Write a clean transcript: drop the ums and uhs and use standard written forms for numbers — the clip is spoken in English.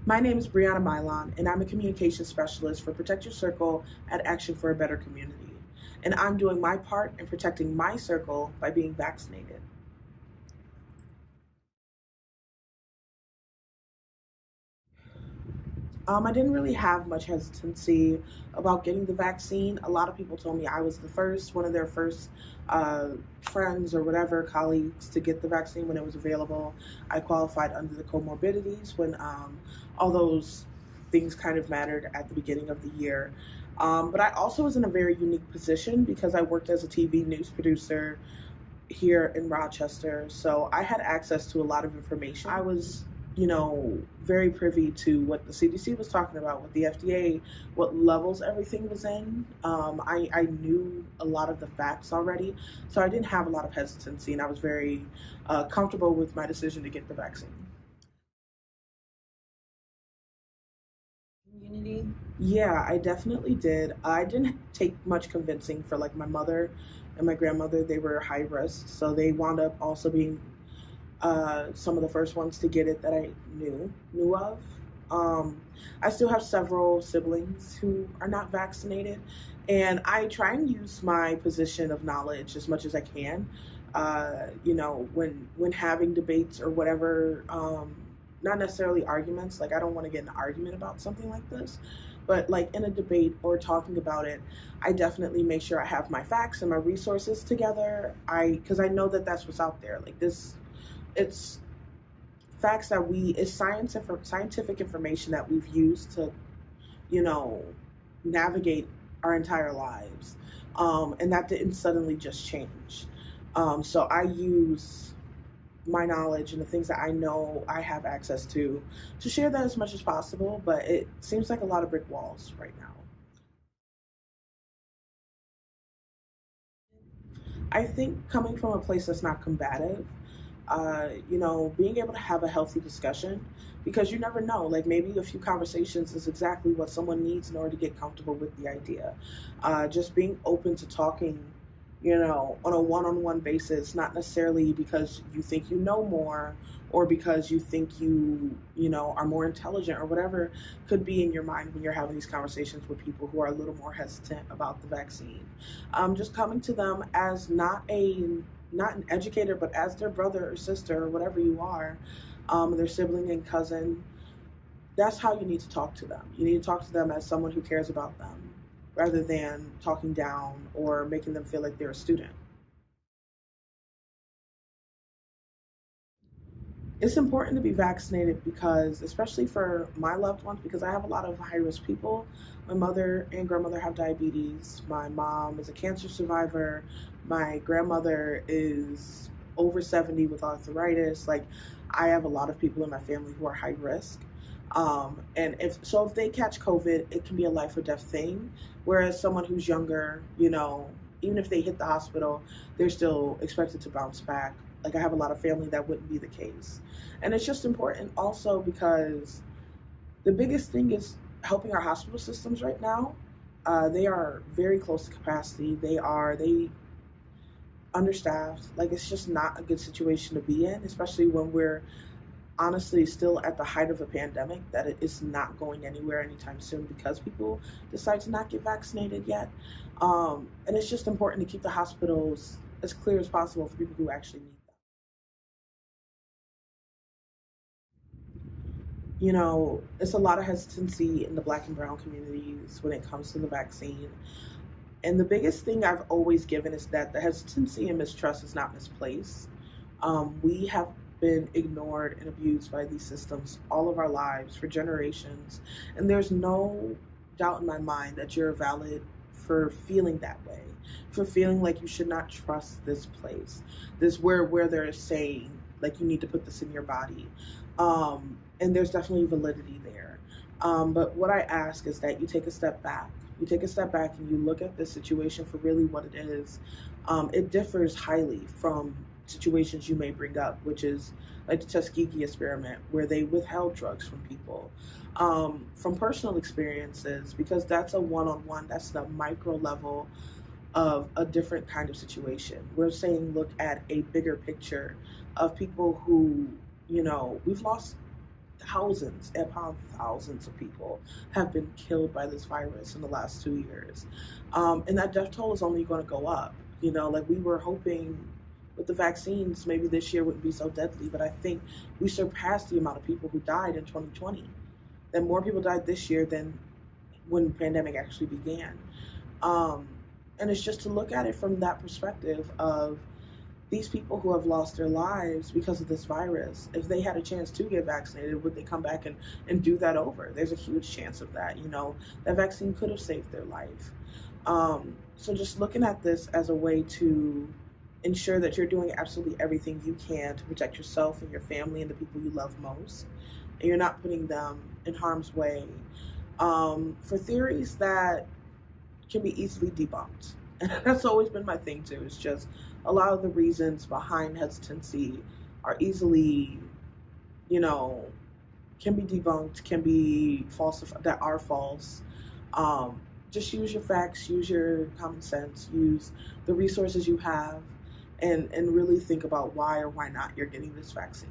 My name is Brianna Milon, and I'm a communication specialist for Protect Your Circle at Action for a Better Community. And I'm doing my part in protecting my circle by being vaccinated. I didn't really have much hesitancy about getting the vaccine. A lot of people told me I was the first, one of their first uh, friends or whatever, colleagues to get the vaccine when it was available. I qualified under the comorbidities when all those things kind of mattered at the beginning of the year. But I also was in a very unique position because I worked as a TV news producer here in Rochester. So I had access to a lot of information. I was, very privy to what the CDC was talking about, what the FDA, what levels everything was in. I knew a lot of the facts already, so I didn't have a lot of hesitancy, and I was very comfortable with my decision to get the vaccine. Community. Yeah, I definitely did. I didn't take much convincing for like my mother and my grandmother. They were high risk, so they wound up also being some of the first ones to get it that I knew of. I still have several siblings who are not vaccinated, and I try and use my position of knowledge as much as I can. When having debates or whatever, not necessarily arguments. Like I don't want to get in an argument about something like this, but like in a debate or talking about it, I definitely make sure I have my facts and my resources together. Because I know that that's what's out there. Like this it's facts that it's scientific information that we've used to, you know, navigate our entire lives. And that didn't suddenly just change. So I use my knowledge and the things that I know I have access to share that as much as possible, but it seems like a lot of brick walls right now. I think coming from a place that's not combative, being able to have a healthy discussion because you never know. Like maybe a few conversations is exactly what someone needs in order to get comfortable with the idea. Just being open to talking, on a one-on-one basis, not necessarily because you think you know more or because you think are more intelligent or whatever could be in your mind when you're having these conversations with people who are a little more hesitant about the vaccine. Just coming to them as not an educator, but as their brother or sister or whatever you are, their sibling and cousin. That's how you need to talk to them. You need to talk to them as someone who cares about them rather than talking down or making them feel like they're a student. It's important to be vaccinated because, especially for my loved ones, because I have a lot of high risk people. My mother and grandmother have diabetes. My mom is a cancer survivor. My grandmother is over 70 with arthritis. Like, I have a lot of people in my family who are high risk. And if they catch COVID, it can be a life or death thing. Whereas someone who's younger, even if they hit the hospital, they're still expected to bounce back. Like I have a lot of family that wouldn't be the case. And it's just important also because the biggest thing is helping our hospital systems right now. They are very close to capacity. They understaffed. Like it's just not a good situation to be in, especially when we're honestly still at the height of a pandemic that it is not going anywhere anytime soon because people decide to not get vaccinated yet. And it's just important to keep the hospitals as clear as possible for people who actually need them. It's a lot of hesitancy in the Black and brown communities when it comes to the vaccine. And the biggest thing I've always given is that the hesitancy and mistrust is not misplaced. We have been ignored and abused by these systems all of our lives for generations. And there's no doubt in my mind that you're valid for feeling that way, for feeling like you should not trust this place, this where they're saying like you need to put this in your body. And there's definitely validity there. But what I ask is that you take a step back. You take a step back and you look at this situation for really what it is. It differs highly from situations you may bring up, which is like the Tuskegee experiment, where they withheld drugs from people. From personal experiences, because that's a one-on-one, that's the micro level of a different kind of situation. We're saying look at a bigger picture of people who, we've lost thousands upon thousands of people have been killed by this virus in the last 2 years. And that death toll is only going to go up. Like we were hoping with the vaccines, maybe this year wouldn't be so deadly, but I think we surpassed the amount of people who died in 2020. That more people died this year than when the pandemic actually began. And it's just to look at it from that perspective of these people who have lost their lives because of this virus. If they had a chance to get vaccinated, would they come back and do that over? There's a huge chance of that. That vaccine could have saved their life. So just looking at this as a way to ensure that you're doing absolutely everything you can to protect yourself and your family and the people you love most, and you're not putting them in harm's way for theories that can be easily debunked. And that's always been my thing too. It's just a lot of the reasons behind hesitancy are easily, can be debunked, can be falsified, that are false. Just use your facts, use your common sense, use the resources you have, and really think about why or why not you're getting this vaccine.